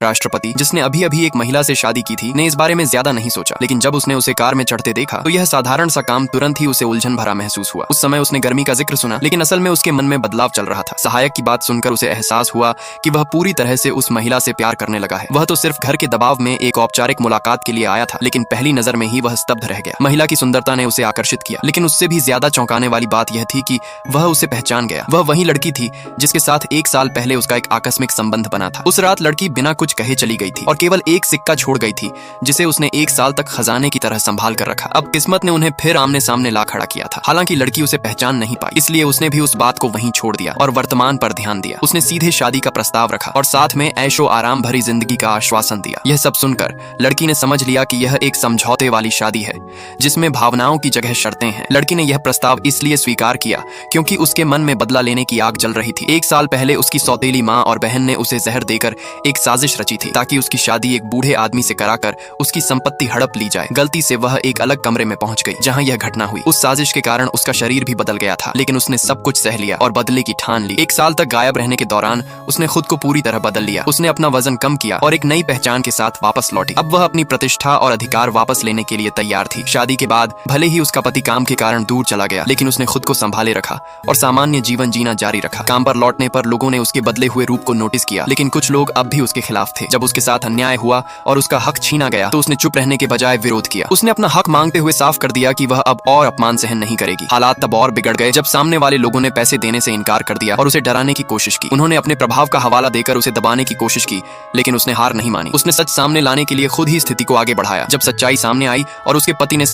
राष्ट्रपति, जिसने अभी अभी एक महिला से शादी की थी, ने इस बारे में ज्यादा नहीं सोचा, लेकिन जब उसने उसे कार में चढ़ते देखा तो यह साधारण सा काम तुरंत ही उसे उलझन भरा महसूस हुआ। उस समय उसने गर्मी का जिक्र सुना, लेकिन असल में उसके मन में बदलाव चल रहा था। सहायक की बात सुनकर उसे एहसास हुआ कि वह पूरी तरह से उस महिला से प्यार करने लगा है। वह तो सिर्फ घर के दबाव में एक औपचारिक मुलाकात के लिए आया था, लेकिन पहली नजर में ही वह स्तब्ध रह गया। महिला की सुंदरता ने उसे आकर्षित किया, लेकिन उससे भी ज्यादा चौंकाने वाली बात यह थी कि वह उसे पहचान गया। वह वही लड़की थी जिसके साथ एक साल पहले उसका एक आकस्मिक संबंध बना था। उस रात लड़की बिना कुछ कहे चली गई थी और केवल एक सिक्का छोड़ गई थी, जिसे उसने एक साल तक खजाने की तरह संभाल कर रखा। अब किस्मत ने उन्हें फिर आमने सामने ला खड़ा किया था। हालांकि लड़की उसे पहचान नहीं पाई, इसलिए उसने भी उस बात को वहीं छोड़ दिया और वर्तमान पर ध्यान दिया। उसने सीधे शादी का प्रस्ताव रखा और साथ में ऐशो आराम भरी जिंदगी का आश्वासन दिया। यह सब सुनकर लड़की ने समझ लिया कि यह एक समझौते वाली शादी है, जिसमें भावनाओं की जगह शर्तें हैं। लड़की ने यह प्रस्ताव इसलिए स्वीकार किया क्योंकि उसके मन में बदला लेने की आग जल रही थी। एक साल पहले उसकी सौतेली माँ और बहन ने उसे जहर देकर एक साजिश रची थी ताकि उसकी शादी एक बूढ़े आदमी से कराकर उसकी संपत्ति हड़प ली जाए। गलती से वह एक अलग कमरे में पहुंच गई जहां यह घटना हुई। उस साजिश के कारण उसका शरीर भी बदल गया था, लेकिन उसने सब कुछ सह लिया और बदले की ठान ली। एक साल तक गायब रहने के दौरान उसने खुद को पूरी तरह बदल लिया। उसने अपना वजन कम किया और एक नई पहचान के साथ वापस लौटी। अब वह अपनी प्रतिष्ठा और अधिकार वापस लेने के लिए तैयार थी। शादी के बाद भले ही उसका पति काम के कारण दूर चला गया, लेकिन उसने खुद को संभाले रखा और सामान्य जीवन जीना जारी रखा। काम पर लौटने पर लोगों ने उसके बदले हुए रूप को नोटिस किया, लेकिन कुछ लोग अब भी उसके खिलाफ थे। जब उसके साथ अन्याय हुआ और उसका हक छीना गया तो उसने चुप रहने के बजाय विरोध किया। उसने अपना हक मांगते हुए साफ कर दिया कि वह अब और अपमान सहन नहीं करेगी। हालात तब और बिगड़ गए जब सामने वाले लोगों ने पैसे देने से इनकार कर दिया और उसे डराने की कोशिश की। उन्होंने अपने प्रभाव का हवाला देकर उसे दबाने की कोशिश की, लेकिन उसने हार नहीं मानी। उसने सच सामने लाने के लिए खुद ही स्थिति को आगे बढ़ाया। जब सच्चाई सामने आई और उसके पति ने